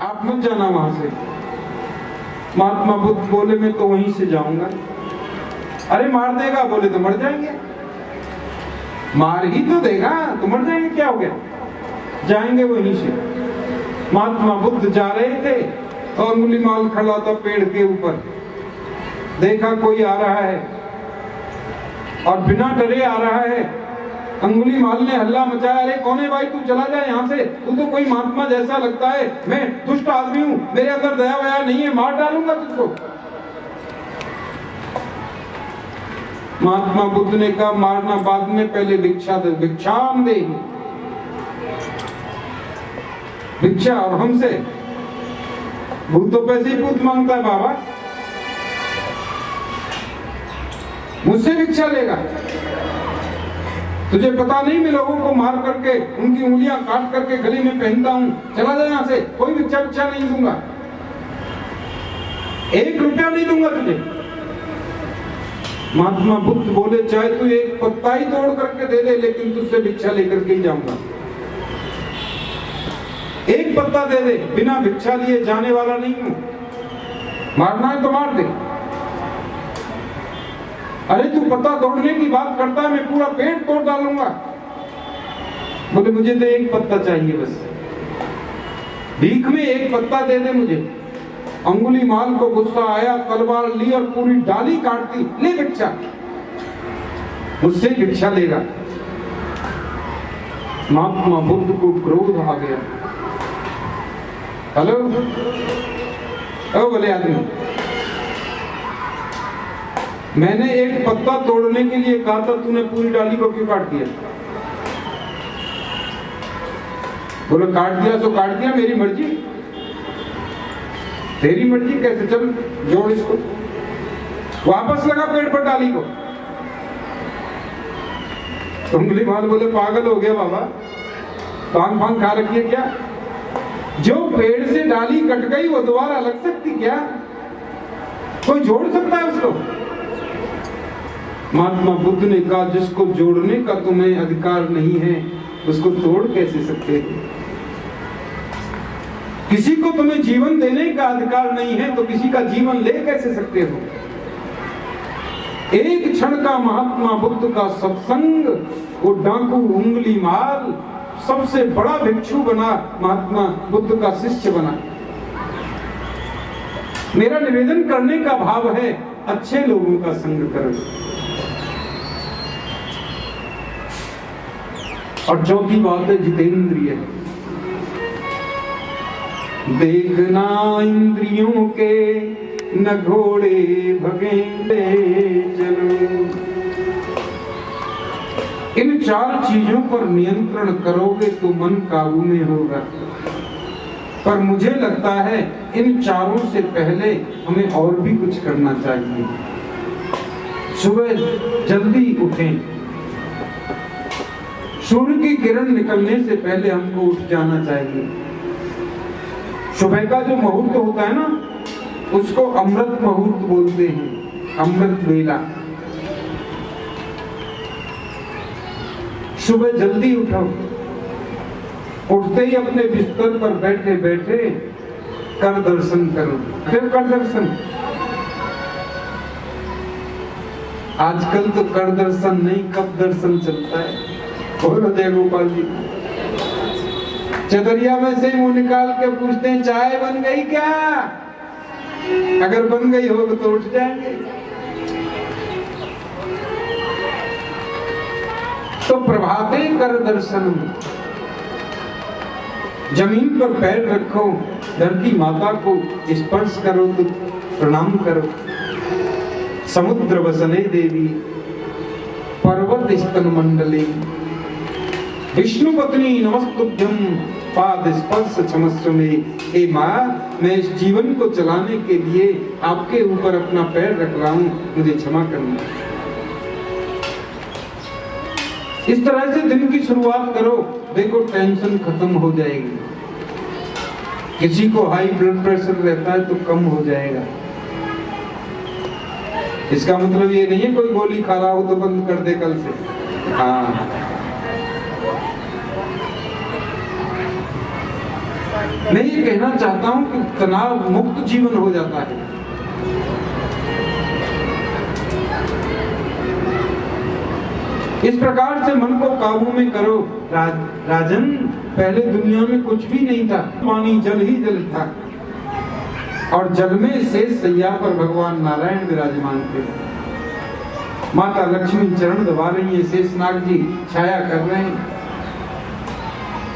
आप मत जाना वहां से। महात्मा बुद्ध बोले मैं तो वहीं से जाऊंगा। अरे मार देगा, बोले तो मर जाएंगे। मार ही तो देगा तो मर जाएंगे, क्या हो गया, जाएंगे वहीं से। महात्मा बुद्ध जा रहे थे और अंगुलीमाल खड़ा था पेड़ के ऊपर। देखा कोई आ रहा है और बिना डरे आ रहा है। अंगुलीमाल ने हल्ला मचाया, अरे कौन है भाई, तू चला जा यहाँ से, तू तो कोई महात्मा जैसा लगता है, मैं दुष्ट आदमी हूँ, मेरे अंदर दया वया नहीं है, मार डालूंगा तुझको। महात्मा बुद्ध ने कहा मारना बाद में, पहले भिक्षा दे, भिक्षाम दे, भिक्षा। और हमसे भूत तो पैसे ही भूत मांगता है बाबा, मुझसे भिक्षा लेगा। तुझे पता नहीं मैं लोगों को मार करके उनकी उंगलियां काट करके गले में पहनता हूं, चला जा यहां से, कोई भिक्षा भिक्षा नहीं दूंगा, 1 रुपया नहीं दूंगा तुझे। महात्मा बुद्ध बोले चाहे तू एक पत्ता ही तोड़ करके दे दे, लेकिन तुझसे भिक्षा लेकर के ही जाऊंगा। 1 पत्ता दे दे, बिना भिक्षा लिए जाने वाला नहीं हूं, मारना है तो मार दे। अरे तू पत्ता तोड़ने की बात करता है, मैं पूरा पेड़ तोड़ डालूंगा। बोले मुझे तो 1 पत्ता चाहिए बस, भीख में 1 पत्ता दे दे मुझे। अंगुलीमाल को गुस्सा आया, तलवार ली और पूरी डाली काट दी, ले भिक्षा, मुझसे भिक्षा लेगा। महात्मा बुद्ध को क्रोध आ गया। हेलो ओ बोले आदमी, मैंने 1 पत्ता तोड़ने के लिए कहा था, तूने पूरी डाली को क्यों काट दिया? बोले काट दिया तो काट दिया, मेरी मर्जी। तेरी मर्जी कैसे? चल जोड़ इसको, वापस लगा पेड़ पर डाली को। अंगुलीमाल बोले पागल हो गया बाबा, भांग भांग खा रखी है क्या? जो पेड़ से डाली कट गई वो दोबारा लग सकती क्या? कोई जोड़ सकता है उसको? महात्मा बुद्ध ने कहा जिसको जोड़ने का तुम्हें अधिकार नहीं है उसको तोड़ कैसे सकते हो? किसी को तुम्हें जीवन देने का अधिकार नहीं है तो किसी का जीवन ले कैसे सकते हो? एक क्षण का महात्मा बुद्ध का सत्संग, वो डाकू अंगुलीमाल सबसे बड़ा भिक्षु बना, महात्मा बुद्ध का शिष्य बना। मेरा निवेदन करने का भाव है अच्छे लोगों का संग करो। और चौथी बात है जितेंद्रिय। देखना इंद्रियों के न घोड़े भगेंगे चलो। इन 4 चीजों पर नियंत्रण करोगे तो मन काबू में होगा। पर मुझे लगता है इन चारों से पहले हमें और भी कुछ करना चाहिए। सुबह जल्दी उठें, सूर्य की किरण निकलने से पहले हमको उठ जाना चाहिए। सुबह का जो मुहूर्त होता है ना, उसको अमृत मुहूर्त बोलते हैं, अमृत वेला। सुबह जल्दी उठो, उठते ही अपने बिस्तर पर बैठे बैठे कर दर्शन करो। फिर कर दर्शन, आजकल तो कर दर्शन नहीं, कब दर्शन चलता है। बोलो जय गोपाल जी। चदरिया में से मुंह निकाल के पूछते हैं चाय बन गई क्या? अगर बन गई हो तो उठ जाएंगे। तो प्रभाते कर दर्शन, जमीन पर पैर रखो, धरती माता को स्पर्श करो तो प्रणाम करो। समुद्र वसने देवी, पर्वत स्तन मंडले, विष्णु पत्नी नमस्तुभ्यं, पाद स्पर्श क्षमस्व में। हे माँ, मैं इस जीवन को चलाने के लिए आपके ऊपर अपना पैर रख रहा हूं, मुझे क्षमा करना। इस तरह से दिन की शुरुआत करो, देखो टेंशन खत्म हो जाएगी। किसी को हाई ब्लड प्रेशर रहता है तो कम हो जाएगा। इसका मतलब ये नहीं है कोई गोली खा रहा हो तो बंद कर दे कल से। हाँ मैं ये कहना चाहता हूं कि तनाव मुक्त जीवन हो जाता है। इस प्रकार से मन को काबू में करो। राजन, पहले दुनिया में कुछ भी नहीं था, पानी जल ही जल था, और जल में शेष सैया पर भगवान नारायण विराजमान थे। माता लक्ष्मी चरण दबा रही है, शेषनाग जी छाया कर रहे हैं,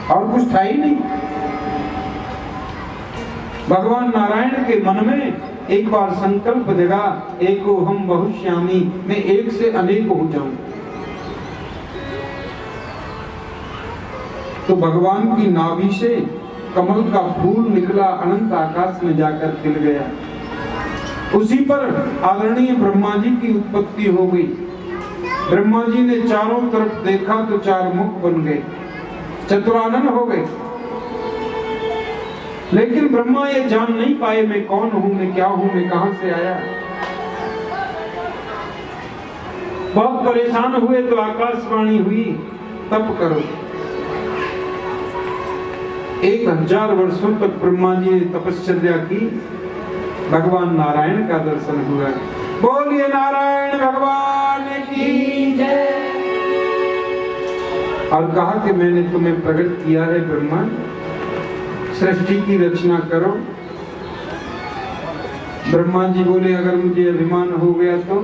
और कुछ था ही नहीं। भगवान नारायण के मन में एक बार संकल्प जगा, एको हम बहुश्यामी, मैं एक से अनेक हो जाऊं। तो भगवान की नाभि से कमल का फूल निकला, अनंत आकाश में जाकर खिल गया। उसी पर आदरणीय ब्रह्मा जी की उत्पत्ति हो गई। ब्रह्मा जी ने चारों तरफ देखा तो चार मुख बन गए, चतुरानन हो गए। लेकिन ब्रह्मा ये जान नहीं पाए, मैं कौन हूं, मैं क्या हूं, मैं कहां से आया। बहुत परेशान हुए तो आकाशवाणी हुई, तप करो। 1000 वर्षों तक ब्रह्मा जी ने तपश्चर्या की, भगवान नारायण का दर्शन हुआ। बोलिए नारायण भगवान की जय। और कहा कि मैंने तुम्हें प्रकट किया है ब्रह्मा, सृष्टि की रचना करो। ब्रह्मा जी बोले, अगर मुझे अभिमान हो गया तो,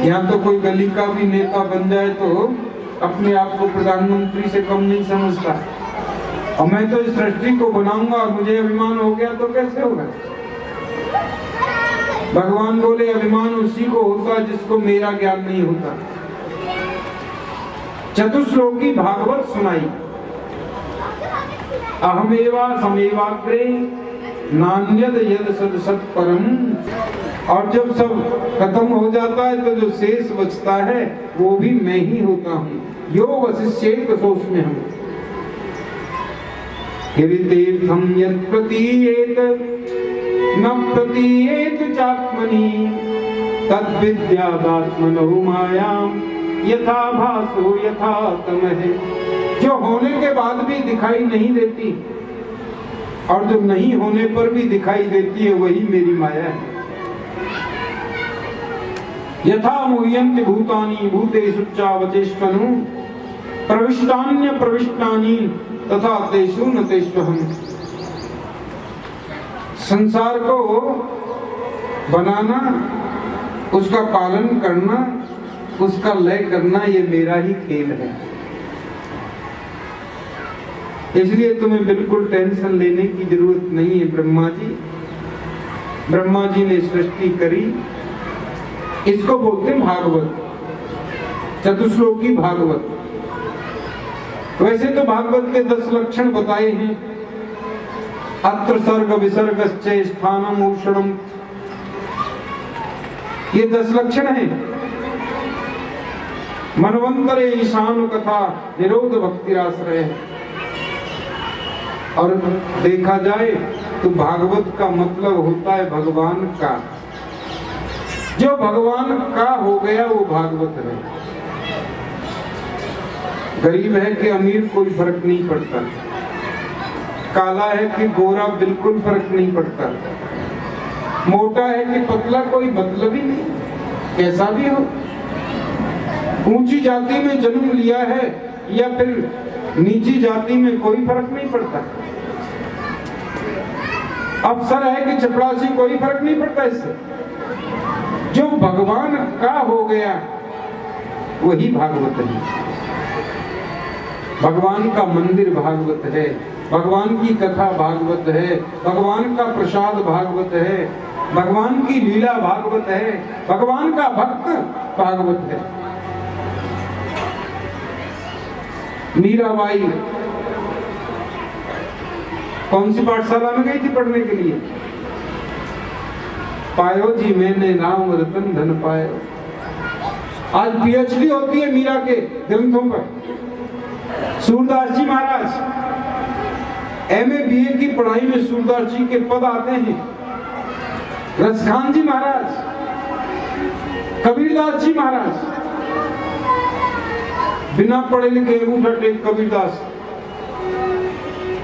यहाँ तो कोई गली का भी नेता बन जाए तो अपने आप को प्रधानमंत्री से कम नहीं समझता, और मैं तो इस सृष्टि को बनाऊंगा और मुझे अभिमान हो गया तो कैसे होगा। भगवान बोले, अभिमान उसी को होता जिसको मेरा ज्ञान नहीं होता। चतुश्लोकी भागवत सुनाई, अहमेवा समेवाग्रे नान्यद यद सद सत परम। और जब सब खत्म हो जाता है तो जो शेष बचता है वो भी मैं ही होता हूँ। यो वशिष्येत सोच में हम तीर्थम यत् प्रतीयेत न प्रतीयेत चात्मनि तद्विद्यादात्मनो मायाम यथा भासो यथा तमः। जो होने के बाद भी दिखाई नहीं देती और जो नहीं होने पर भी दिखाई देती है, वही मेरी माया है। यथा मुह्यन्ति भूतानि भूतेषु चावचेष्टनु प्रविष्टान्य प्रविष्टानि तथा तेषु न तेष्वहम्। संसार को बनाना, उसका पालन करना, उसका लय करना, ये मेरा ही खेल है। इसलिए तुम्हें बिल्कुल टेंशन लेने की जरूरत नहीं है। ब्रह्मा जी ने सृष्टि करी, इसको बोलते भागवत, चतुश्लोकी भागवत। वैसे तो भागवत के 10 लक्षण बताए हैं। अत्र सर्ग विसर्गश्च स्थानम उषणम, ये 10 लक्षण हैं। मनवंतरे ईशान कथा निरोध भक्तिराश्रय। और देखा जाए तो भागवत का मतलब होता है भगवान का। जो भगवान का हो गया वो भागवत है। गरीब है कि अमीर कोई फर्क नहीं पड़ता, काला है कि गोरा बिल्कुल फर्क नहीं पड़ता, मोटा है कि पतला कोई मतलब ही नहीं, कैसा भी हो। ऊंची जाति में जन्म लिया है या फिर नीची जाति में, कोई फर्क नहीं पड़ता। अफसर है कि चपरासी, कोई फर्क नहीं पड़ता इससे। जो भगवान का हो गया वही भागवत है। भगवान का मंदिर भागवत है, भगवान की कथा भागवत है, भगवान का प्रसाद भागवत है, भगवान की लीला भागवत है, भगवान का भक्त भागवत है। मीराबाई कौन सी पाठशाला में गई थी पढ़ने के लिए? पायो जी मैंने नाम रतन धन पायो। आज पीएचडी होती है मीरा के ग्रंथों पर। सूरदास जी महाराज एमए बीए की पढ़ाई में सूरदास जी के पद आते हैं। रसखान जी महाराज, कबीरदास जी महाराज, बिना पढ़े लिखे अंगूठा टेक कबीरदास।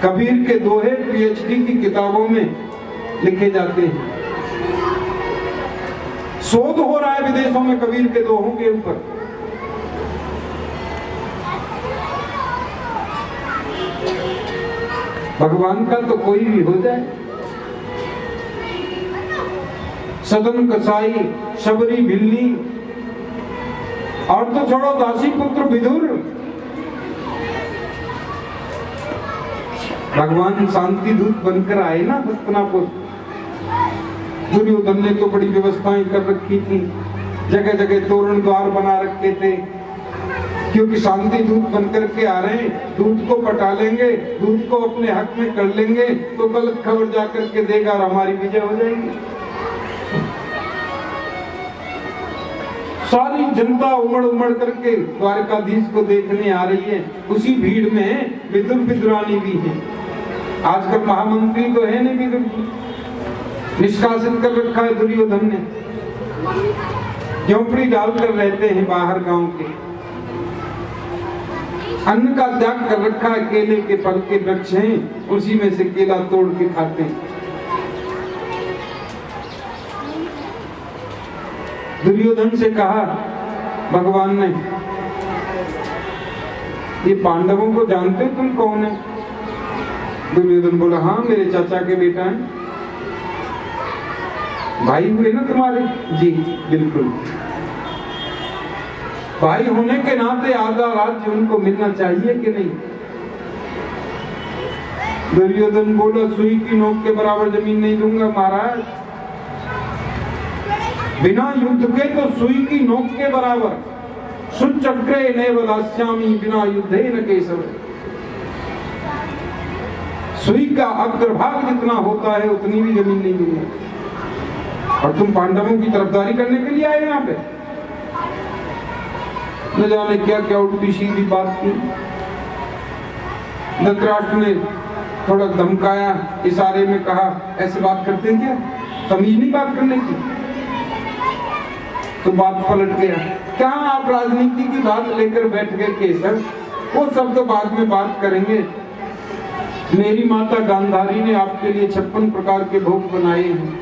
कबीर के दोहे पीएचडी की किताबों में लिखे जाते हैं। शोध हो रहा है विदेशों में कबीर के दोहों के ऊपर। भगवान का तो कोई भी हो जाए, सदन कसाई, शबरी भिल्ली, और तो छोड़ो दासी पुत्र विदुर, भगवान शांति दूत बनकर आए ना हस्तिनापुर। दुर्योधन ने तो बड़ी व्यवस्थाएं कर रखी थी, जगह जगह तोरण द्वार बना रखे थे, क्योंकि शांति दूत बनकर के आ रहे हैं, दूत को पटा लेंगे, दूत को अपने हक में कर लेंगे तो गलत खबर जाकर के देगा और हमारी विजय हो जाएगी। सारी जनता उमड़ उमड़ करके द्वारकाधीश को देखने आ रही है। उसी भीड़ में विदुर विदुरानी भी है। आजकल महामंत्री तो है नहीं विदुर, निष्कासित कर रखा है दुर्योधन ने, झोंपड़ी डालकर रहते हैं बाहर गांव के। अन्न का त्याग कर रखा है, केले के फल के वृक्ष हैं, उसी में से केला तोड़ के खाते हैं। दुर्योधन से कहा भगवान ने, ये पांडवों को जानते हो तुम कौन है? दुर्योधन बोला, हाँ मेरे चाचा के बेटा हैं। भाई हुए ना तुम्हारे? जी बिल्कुल। भाई होने के नाते आधा राज्य उनको मिलना चाहिए कि नहीं? दुर्योधन बोला, सुई की नोक के बराबर जमीन नहीं दूंगा महाराज। बिना युद्ध के तो सुई की नोक के बराबर। सुचक्रे नैव दास्यामि बिना युद्धे न केशव। सुई का अग्रभाग जितना होता है उतनी भी जमीन नहीं दूंगा। और तुम पांडवों की तरफदारी करने के लिए आए यहाँ पे? न जाने क्या क्या उल्टी सीधी बात की। धृतराष्ट्र ने थोड़ा धमकाया, इशारे में कहा, ऐसे बात करते हैं क्या? तमीज नहीं बात करने की। तो बात पलट गया। क्या आप राजनीति की बात लेकर बैठ गए केशव? वो सब तो बाद में बात करेंगे। मेरी माता गांधारी ने आपके लिए 56 प्रकार के भोग बनाए हैं,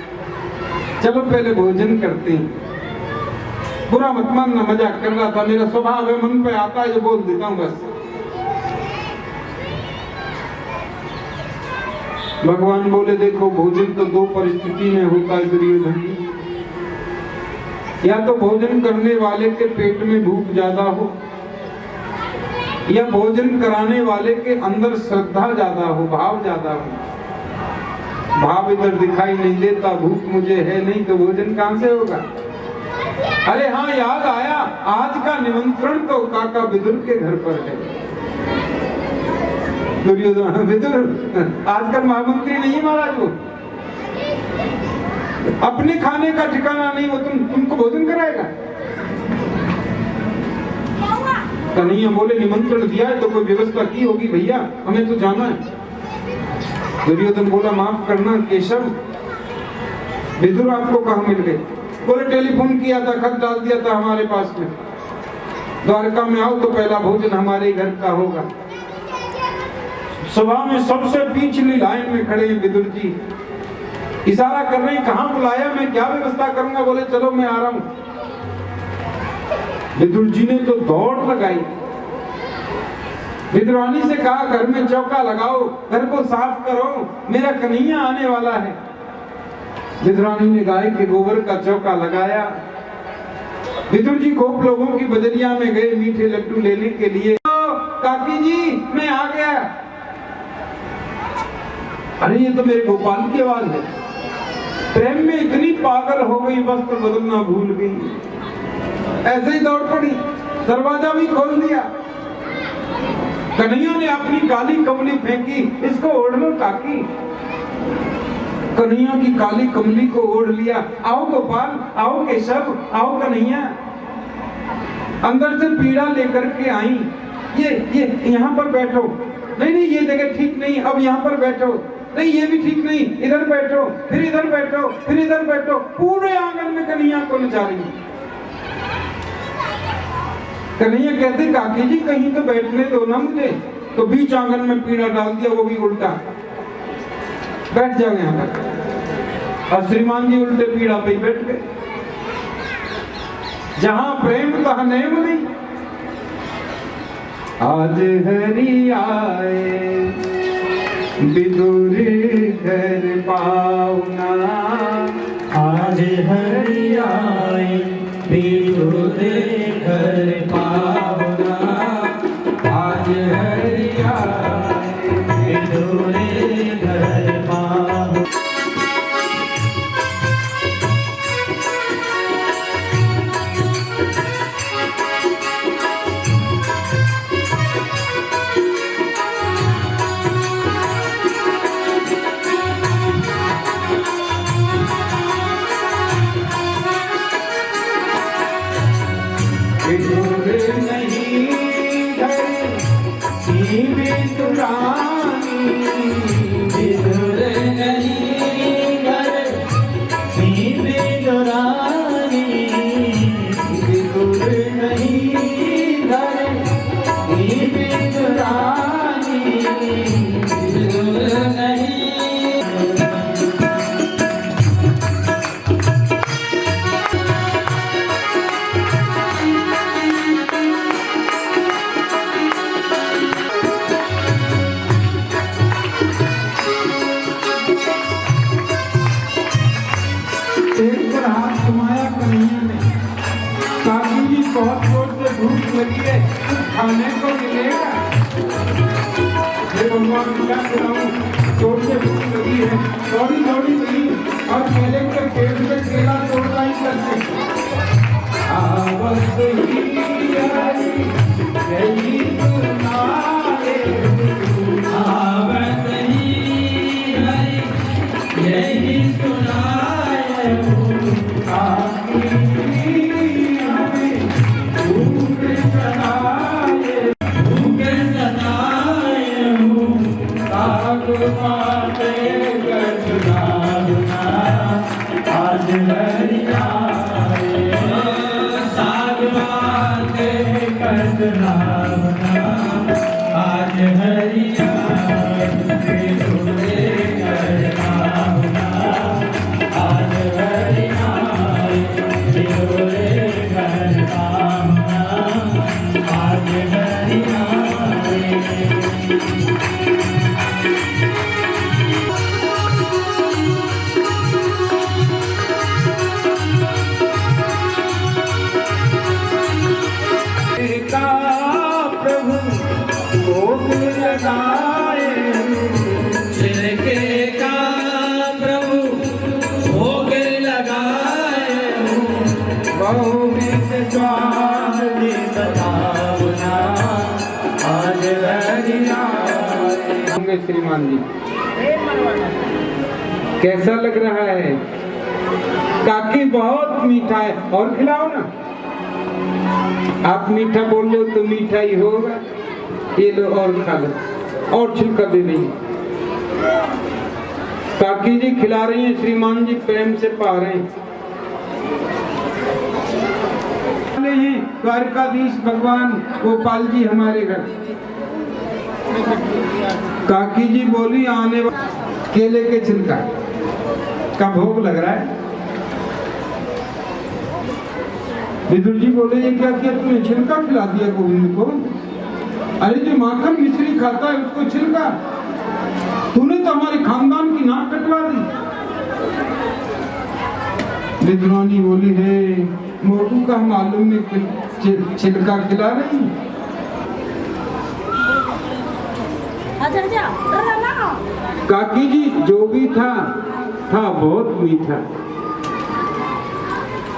चलो पहले भोजन करते हैं। बुरा मत मानना, मजाक कर रहा था, मेरा स्वभाव है, मन पे आता है जो बोल देता हूं बस। भगवान बोले, देखो भोजन तो दो परिस्थिति में होता है दुर्योधन। या तो भोजन करने वाले के पेट में भूख ज्यादा हो, या भोजन कराने वाले के अंदर श्रद्धा ज्यादा हो, भाव ज्यादा हो। भाव इधर दिखाई नहीं देता, भूख मुझे है नहीं, तो भोजन कहां से होगा? अरे हाँ, याद आया, आज का निमंत्रण तो काका विदुर के घर पर है। दुर्योधन, विदुर आजकल महामंत्री नहीं है महाराज, वो अपने खाने का ठिकाना नहीं, वो तुमको भोजन कराएगा। कन्हैया बोले, निमंत्रण दिया है तो कोई व्यवस्था की होगी भैया, हमें तो जाना है। दुर्योधन बोला, माफ करना केशव, विदुर आपको कहाँ मिल गए? बोले, टेलीफोन किया था, खत डाल दिया था हमारे पास में, द्वारका में आओ तो पहला भोजन हमारे घर का होगा। सभा में सबसे पिछली लाइन में खड़े हैं विदुर जी, इशारा कर रहे हैं, कहाँ बुलाया, मैं क्या व्यवस्था करूंगा? बोले, चलो मैं आ रहा हूं। विदुर जी ने तो दौड़ लगाई, विदुरानी से कहा, घर में चौका लगाओ, घर को साफ करो, मेरा कन्हैया आने वाला है। विदुरानी ने गाय के गोबर का चौका लगाया। विदुर जी खूब लोगों की बजरिया में गए मीठे लड्डू लेने के लिए। काकी जी मैं आ गया। अरे ये तो मेरे गोपाल की आवाज है। प्रेम में इतनी पागल हो गई, वस्त्र बदलना भूल गई, ऐसे ही दौड़ पड़ी, दरवाजा भी खोल दिया। कन्हैया ने अपनी काली कमली फेंकी, इसको ओढ़ लो काकी। कन्हैया की काली कमली को ओढ़ लिया। आओ गोपाल, आओ केशव, आओ कन्हैया। अंदर से पीड़ा लेकर के आई। ये यहाँ पर बैठो। नहीं नहीं, ये जगह ठीक नहीं, अब यहाँ पर बैठो। नहीं ये भी ठीक नहीं, इधर बैठो, फिर इधर बैठो, फिर इधर बैठो। पूरे आंगन में कन्हैया को नचा रही। कन्हैया कहते, काकी जी कहीं तो बैठने दो ना मुझे। तो बीच आंगन में पीड़ा डाल दिया, वो भी उल्टा। बैठ जाओ यहाँ पर। और श्रीमान जी उल्टे पीड़ा पे ही बैठ गए। जहां प्रेम तहाँ नेम नहीं। आज हरि आए विदुर घर पाहुना, आज हरि आए विदुर घर पाहुना, आज हरि आए विदुर घर पाहुना। विदुर नहीं घर की विदुरानी, विदुर नहीं घर की विदुरानी, विदुर नहीं घर की विदुरानी, विदुर नहीं। एक पर हाथ घुमाया कन्हैया ने। काकी जी बहुत जोर से भूख लगी है, कुछ खाने को मिलेगा? हे भगवान क्या खिलाऊं, जोर से भूख लगी है। दौड़ी दौड़ी गई और केले के पेड़ पे केला तोड़ना ही करते। आवत ही आई यही सुनाए, आवत ही आई यही सुनाए, काकी हमें भूख सताए, भूख सताए हूँ, साग पाते गजराना, आज हरि आए साग बाते करना, आज हरि आए विदुर घर पाहुना, आज हरि आए विदुर घर पाहुना, आज हरि आए। का प्रभु भोग लगाए, छिलके का प्रभु भोग लगाए हूँ, बहुविध स्वाद बतावना, आज हरि आए। होंगे श्रीमान जी। कैसा लग रहा है? काकी बहुत मीठा है, और खिलाओ ना। आप मीठा बोल लो तो मीठा ही होगा। ये लो और खा लो, और छिलका दे देंगे। काकी जी खिला रही हैं, श्रीमान जी प्रेम से पा रहे हैं। द्वारकाधीश भगवान गोपाल जी हमारे घर। काकी जी बोली आने केले के छिलका का भोग लग रहा है। विदुर जी बोले ये क्या किया तुमने, छिलका खिला दिया गोविंद को? अरे जो माखन मिश्री खाता है उसको छिलका, तूने तो हमारे खानदान की नाक कटवा दी। विद्रोही बोली है मोटू का मालूम नहीं छिलका खिला रही। काकी जी जो भी था बहुत मीठा।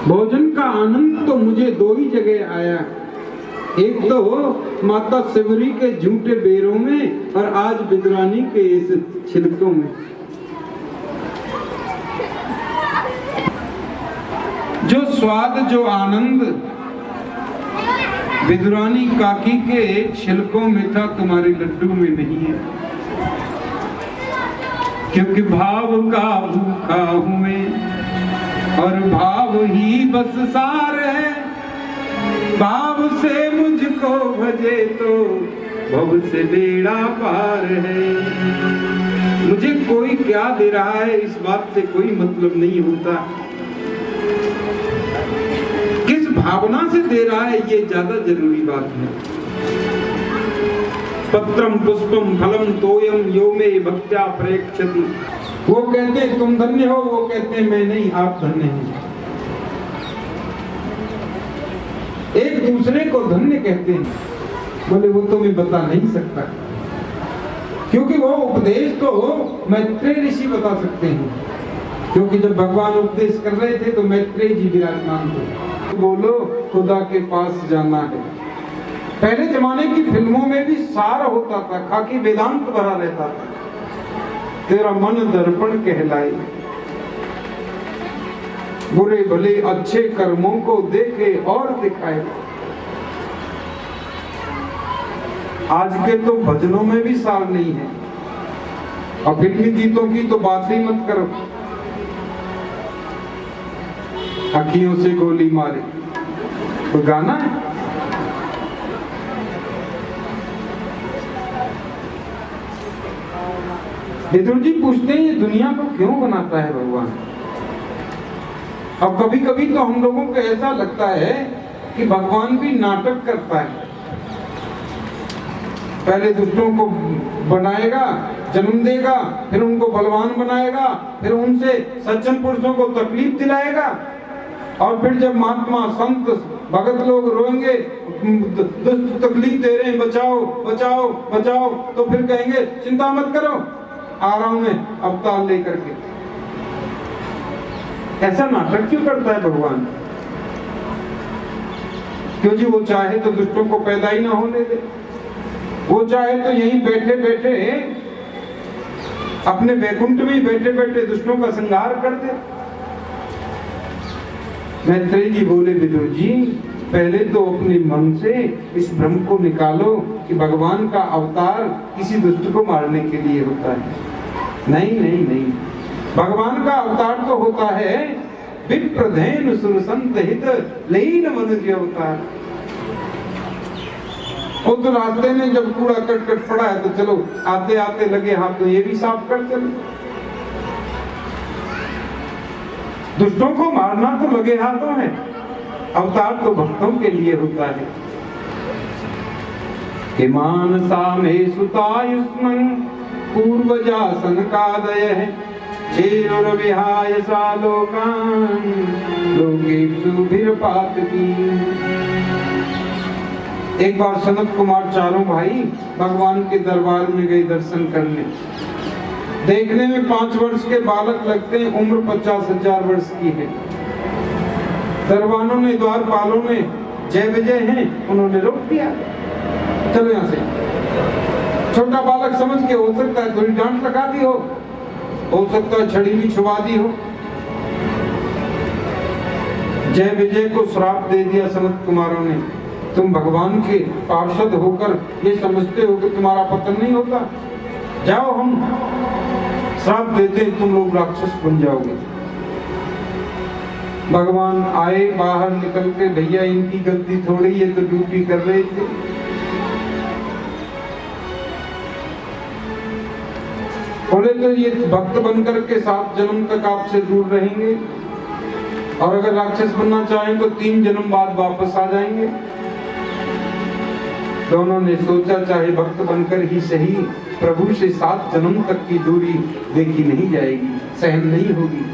भोजन का आनंद तो मुझे दो ही जगह आया, एक तो माता शिवरी के झूठे बेरों में और आज विद्रानी के इस छिलकों में। जो स्वाद जो आनंद विद्रानी काकी के छिलकों में था तुम्हारे लड्डू में नहीं है, क्योंकि भाव का भूखा हुए और भाव ही बस सार है। भाव से मुझको भजे तो भव से बेड़ा पार है। मुझे कोई क्या दे रहा है इस बात से कोई मतलब नहीं होता, किस भावना से दे रहा है ये ज्यादा जरूरी बात है। पत्रम पुष्पम फलम तोयम यो मे भक्त्या प्रेक्षति। वो कहते हैं तुम धन्य हो, वो कहते हैं मैं नहीं, आप धन्य हैं। एक दूसरे को धन्य कहते हैं। बोले वो तो मैं बता नहीं सकता, क्योंकि वो उपदेश तो मैत्रेय ऋषि बता सकते हैं, क्योंकि जब भगवान उपदेश कर रहे थे तो मैत्रेय जी विराजमान थे। बोलो खुदा के पास जाना है। पहले जमाने की फिल्मों में भी सार होता था, खाकी वेदांत भरा रहता था। तेरा मन दर्पण कहलाए, बुरे भले अच्छे कर्मों को देखे और दिखाए। आज के तो भजनों में भी सार नहीं है, और फिल्मी गीतों की तो बात ही मत करो। अखियों से गोली मारे तो गाना है। विदुर जी पूछते हैं ये दुनिया को क्यों बनाता है भगवान। अब कभी कभी तो हम लोगों को ऐसा लगता है कि भगवान भी नाटक करता है। पहले दुष्टों को बनाएगा, जन्म देगा, फिर उनको बलवान बनाएगा, फिर उनसे सज्जन पुरुषों को तकलीफ दिलाएगा, और फिर जब महात्मा संत भगत लोग रोएंगे, दुष्ट तकलीफ दे रहे हैं, बचाओ बचाओ बचाओ, तो फिर कहेंगे चिंता मत करो, आ रहा हूं मैं अवतार लेकर के। ऐसा नाटक क्यों करता है भगवान? क्योंकि वो चाहे तो दुष्टों को पैदा ही ना होने दे। वो चाहे तो यहीं बैठे बैठे अपने वैकुंठ में ही बैठे बैठे दुष्टों का संहार कर दे। मैत्रेय जी बोले विदुर जी पहले तो अपने मन से इस भ्रम को निकालो कि भगवान का अवतार किसी दुष्ट को मारने के लिए होता है। नहीं नहीं नहीं, भगवान का अवतार तो होता है विप्रधेन सुर संत हित लीन मनुष्य अवतार। वो तो रास्ते में जब कूड़ा कट कट पड़ा है तो चलो आते आते लगे हाथ तो ये भी साफ कर चलो। दुष्टों को मारना तो लगे हाथों है, अवतार तो भक्तों के लिए होता है। कि मानसा में सुतायुष्मन पूर्वजा सनकादय है, चेरुर विहाय सालोकान लोकेषु भिरपात की। एक बार सनत कुमार चारों भाई भगवान के दरबार में गए दर्शन करने। देखने में 5 वर्ष के बालक लगते हैं, उम्र 50,000 वर्ष की है। दरबानों ने, द्वारपालों ने जय विजय हैं, उन्होंने रोक दिया, चलो यहाँ से। छोटा बालक समझ के, हो सकता है थोड़ी डांट लगा दी हो सकता है छड़ी भी छुपा दी हो। जय विजय को श्राप दे दिया सनत कुमारों ने, तुम भगवान के पार्षद होकर ये समझते हो कि तुम्हारा पतन नहीं होता, जाओ हम श्राप देते तुम लोग राक्षस बन जाओगे। भगवान आए, बाहर निकल के भैया इनकी गलती थोड़ी, ये तो ड्यूटी कर रहे थे। बोले तो ये भक्त बनकर के 7 जन्म तक आपसे दूर रहेंगे, और अगर राक्षस बनना चाहें तो 3 जन्म बाद वापस आ जाएंगे। दोनों ने सोचा चाहे भक्त बनकर ही सही, प्रभु से 7 जन्म तक की दूरी देखी नहीं जाएगी, सहन नहीं होगी।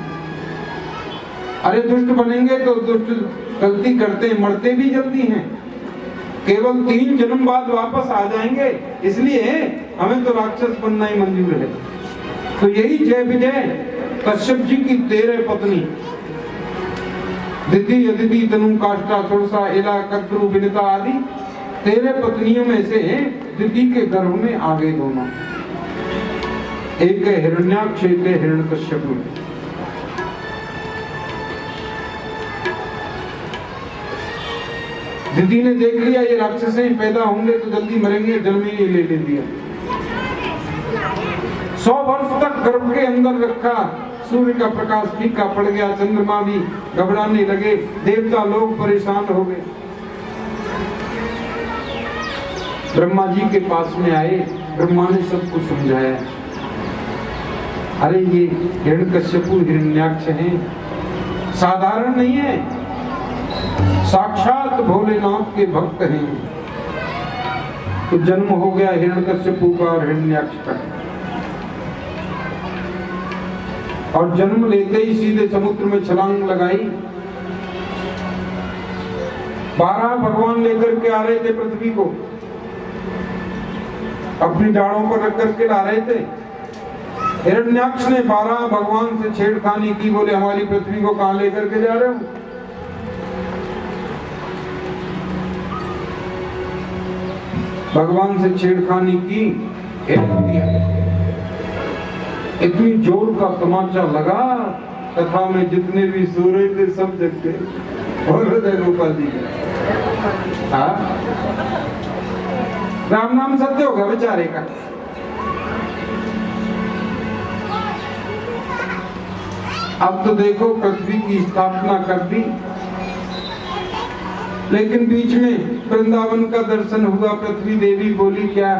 अरे दुष्ट बनेंगे तो दुष्ट गलती करते मरते भी जल्दी हैं, केवल 3 जन्म बाद वापस आ जाएंगे, इसलिए हमें तो राक्षस बनना ही मंजूर है। तो यही जय विजय कश्यप जी की 13 पत्नी दिति अदिति तनु काष्ठा सुरसा इला कद्रु विनिता आदि 13 पत्नियों में से दिति के गर्भ में आ गए दोनों। एक हिरण्याक्ष, एक हिरण्यकश्यप। दिति ने देख लिया ये राक्षस पैदा होंगे तो जल्दी मरेंगे, जन्म ही ले लिया। 100 वर्ष तक गर्भ के अंदर रखा। सूर्य का प्रकाश फीका पड़ गया, चंद्रमा भी घबराने लगे, देवता लोग परेशान हो गए। ब्रह्मा जी के पास में आए, ब्रह्मा ने सबको समझाया। अरे ये हिरण्यकश्यपु हिरण्याक्ष हैं, साधारण नहीं है, साक्षात भोलेनाथ के भक्त हैं। तो जन्म हो गया हिरण्यकश्यपु का और हिरण्याक्ष का, और जन्म लेते ही सीधे समुद्र में छलांग लगाई। 12 भगवान लेकर के आ रहे थे पृथ्वी को, अपनी डाड़ों पर रख करके ला रहे थे। हिरण्याक्ष ने 12 भगवान से छेड़खानी की, बोले हमारी पृथ्वी को कहां लेकर के जा रहे हो? भगवान से छेड़खानी की, इतनी जोर का तमाचा लगा, कथा में जितने भी सो रहे थे सब जग गए। और हृदय गोपाल जी हाँ, राम नाम सत्य होगा बेचारे का। अब तो देखो पृथ्वी की स्थापना कर दी, लेकिन बीच में वृंदावन का दर्शन हुआ। पृथ्वी देवी बोली क्या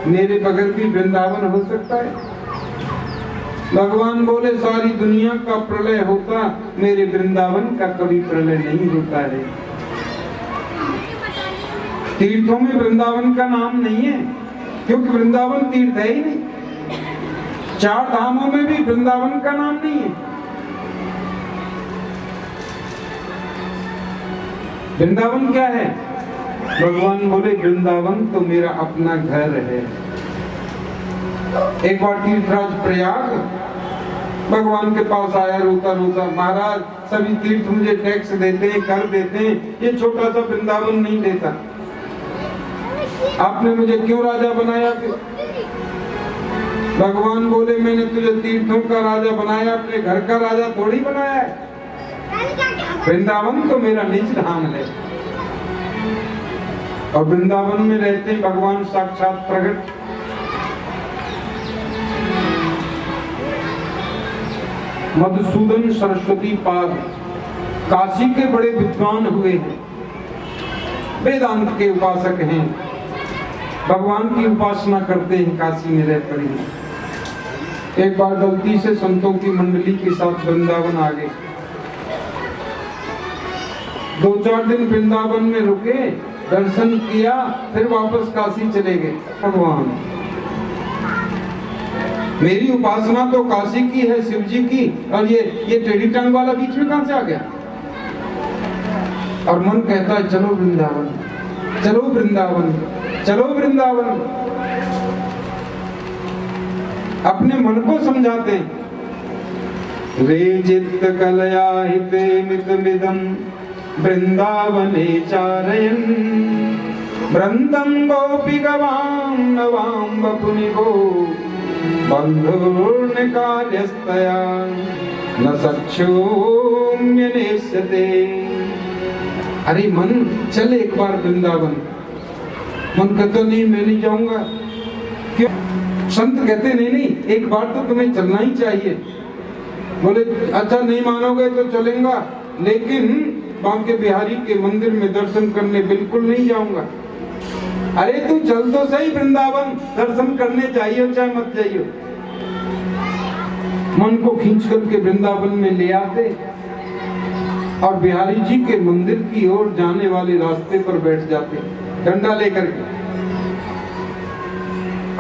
मेरे बगल भी वृंदावन हो सकता है? भगवान बोले सारी दुनिया का प्रलय होता, मेरे वृंदावन का कभी प्रलय नहीं होता है। तीर्थों में वृंदावन का नाम नहीं है, क्योंकि वृंदावन तीर्थ है ही नहीं। 4 धामों में भी वृंदावन का नाम नहीं है। वृंदावन क्या है? भगवान बोले वृंदावन तो मेरा अपना घर है। एक बार तीर्थराज प्रयाग भगवान के पास आया रोता रोता, महाराज सभी तीर्थ मुझे टैक्स देते हैं, कर देते हैं, ये छोटा सा वृंदावन नहीं देता, आपने मुझे क्यों राजा बनाया? भगवान बोले मैंने तुझे तीर्थों का राजा बनाया, अपने घर का राजा थोड़ी बनाया है। वृंदावन तो मेरा निज धाम है, और वृंदावन में रहते भगवान साक्षात प्रकट। मधुसूदन सरस्वती पाद काशी के बड़े विद्वान हुए हैं, वेदांत के उपासक हैं, भगवान की उपासना करते हैं, काशी में रहकर ही। एक बार गलती से संतों की मंडली के साथ वृंदावन आ गए। 2-4 दिन वृंदावन में रुके, दर्शन किया, फिर वापस काशी चले गए। भगवान मेरी उपासना तो काशी की है, शिव जी की, और ये टेढ़ी टांग वाला बीच में कहां से आ गया? और मन कहता है चलो वृंदावन, चलो वृंदावन, चलो वृंदावन। अपने मन को समझाते हैं। रे चित्त कलया हिते मितमिदं वृंदावने चारयन् वृंदं गोपी गवां नवां वपुनिगो बंधुर्निकाल्यस्तया न सख्योम्यनेष्यते। अरे मन चल एक बार वृंदावन। मन कहता नहीं मैं नहीं जाऊंगा। क्यों? संत कहते नहीं नहीं एक बार तो तुम्हें चलना ही चाहिए। बोले अच्छा नहीं मानोगे तो चलेंगा, लेकिन बांके बिहारी के मंदिर में दर्शन करने बिल्कुल नहीं जाऊंगा। अरे तू चल तो सही वृंदावन, दर्शन करने जाइए चाहे मत जाइए। मन को खींच करके वृंदावन में ले आते और बिहारी जी के मंदिर की ओर जाने वाले रास्ते पर बैठ जाते डंडा लेकर के,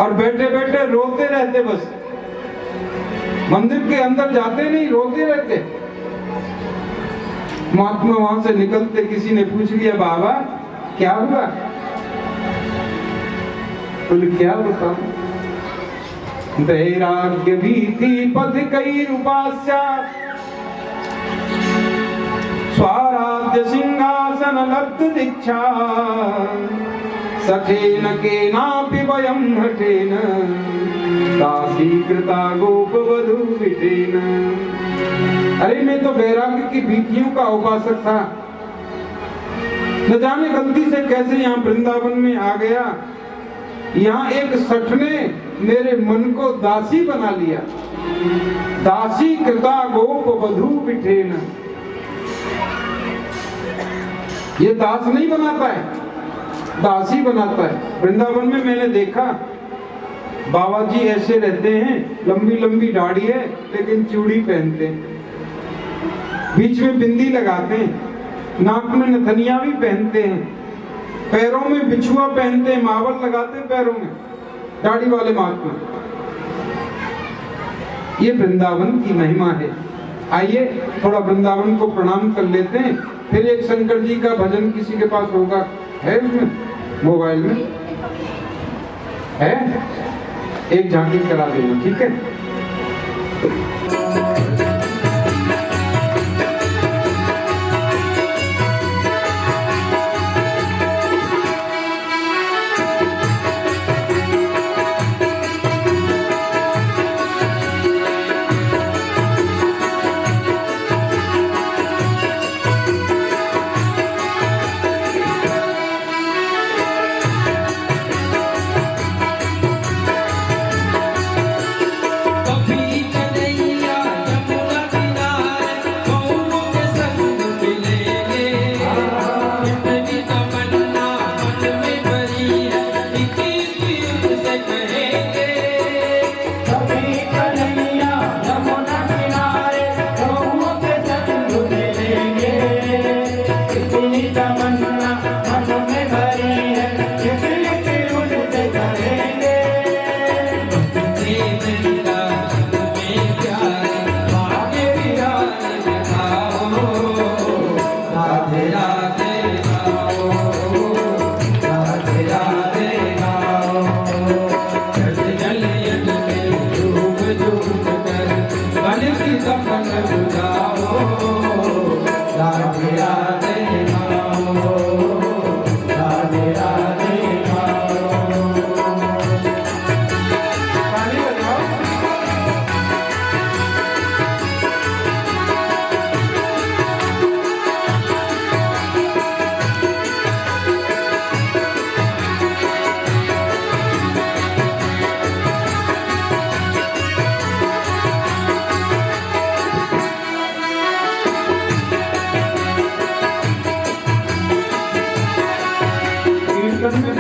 और बैठे बैठे रोते रहते। बस मंदिर के अंदर जाते नहीं, रोते रहते। महात्मा वहां से निकलते, किसी ने पूछ लिया बाबा क्या हुआ? बोले क्या बताऊं? वैराग्य भीति पथ कई रूपास्या स्वाराध्य सिंहासन लब्ध दीक्षा सठेन केनापि वयं हठेन दासी कृता गोपवधू विठेन। अरे मैं तो वैराग्य की भीतियों का उपासक था, न जाने गलती से कैसे यहाँ वृंदावन में आ गया। यहाँ एक सठ ने मेरे मन को दासी बना लिया। दासी कृता गोपवधू विठेन। ये दास नहीं बनाता है, दासी बनाता है। वृंदावन में मैंने देखा बाबा जी ऐसे रहते हैं, लंबी लंबी दाढ़ी है लेकिन चूड़ी पहनते हैं, बीच में बिंदी लगाते हैं, नाक में नथनिया भी पहनते हैं, पैरों में बिछुआ पहनते हैं, मावल लगाते हैं पैरों में, दाढ़ी वाले महात्मा। ये वृंदावन की महिमा है। आइए थोड़ा वृंदावन को प्रणाम कर लेते हैं, फिर एक शंकर जी का भजन किसी के पास होगा, है उसमें मोबाइल में है, एक झांकी करा देना, ठीक है।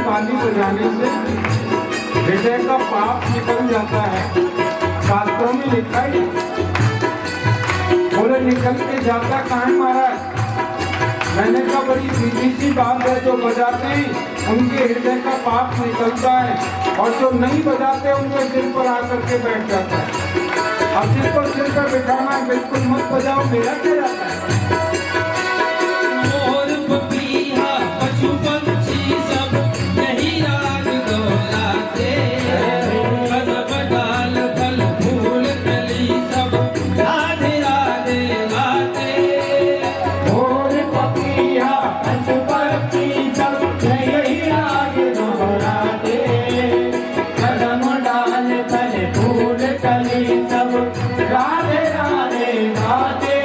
ताली बजाने से हृदय का पाप निकल जाता है, शास्त्रों में लिखा है। बोले निकल के जाता कहाँ महाराज? मैंने कहा बड़ी सीधी सी बात है, जो बजाते हैं उनके हृदय का पाप निकलता है और जो नहीं बजाते उनके सिर पर आकर के बैठ जाता है। अब जिसको सिर पर बिठाना बिल्कुल मत बजाओ, मेरा क्या जाता है। राधे राधे राधे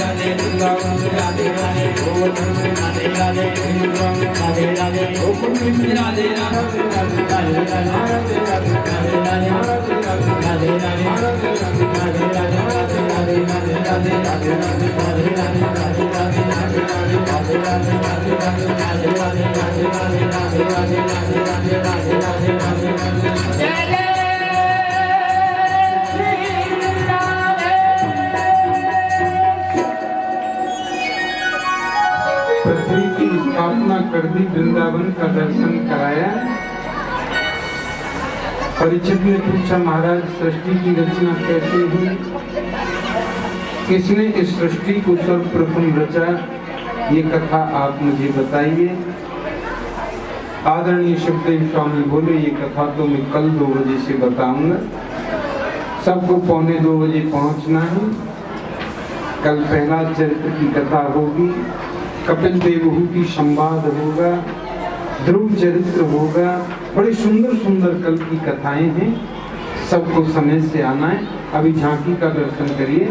राधे वृंदावन राधे राधे गोवर्धन राधे राधे वृंदावन राधे राधे गोकुल राधे राधे राधे राधे राधे राधे राधे पृथ्वी की स्थापना कर दी, वृंदावन का दर्शन कराया। परीक्षित ने पूछा, महाराज सृष्टि की रचना कैसे हुई, किसने इस सृष्टि को सर्वप्रथम रचा, ये कथा आप मुझे बताइए। आदरणीय सुखदेव स्वामी बोले, ये कथा तो मैं कल 2 बजे से बताऊंगा, सबको 1:45 बजे पहुंचना है। कल पहला चरित्र की कथा होगी, कपिल देवहूति संवाद होगा, ध्रुव चरित्र होगा, बड़े सुंदर सुंदर कल की कथाएं हैं, सबको समय से आना है। अभी झांकी का दर्शन करिए।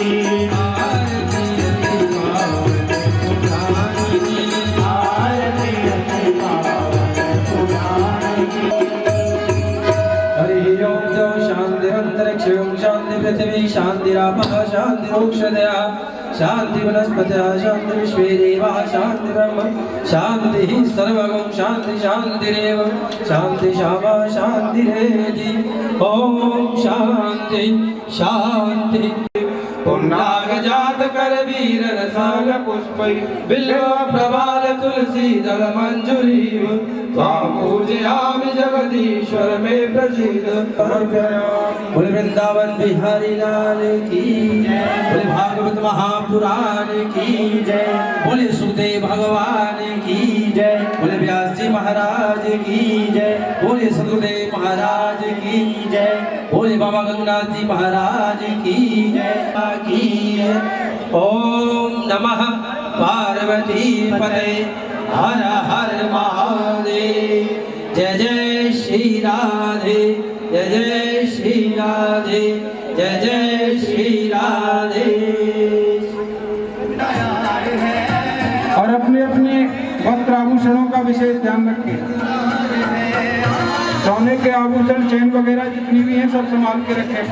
की आरती अति पावन पुराण की आरती अति पावन पुराण की। हरि ओम जो शांतिरंतरिक्षं शांति पृथ्वी शांतिरापः शांतिरोक्षधया शांति वनस्पतयः शांति विश्वे देवाः शांति ब्रह्म शांति सर्वगं शांति शांतिरेव शांति शामा शांतिरेधि। ओम शांति शांति। पुण्डाग जात कर वीर रसाल पुष्पै बिल्व प्रवाल तुलसी दल मंजूरी त्वां पूजयामि जगदीश्वर में प्रसीद। बोले वृंदावन बिहारी लाल की जय। बोले भागवत महापुराण की जय। बोले सुखदेव भगवान की जय। बोले व्यास जी महाराज की जय। बोले सदगुरुदेव महाराज की जय। बोले बाबा गंगनाथ जी महाराज की जय की। ओम नमः पार्वती पते हर हर महादेव। जय जय श्री राधे जय जय श्री राधे जय जय श्री राधे। और अपने अपने वस्त्र आभूषणों का विशेष ध्यान रखें। सोने के आभूषण चेन वगैरह जितनी भी हैं सब संभाल के रखें।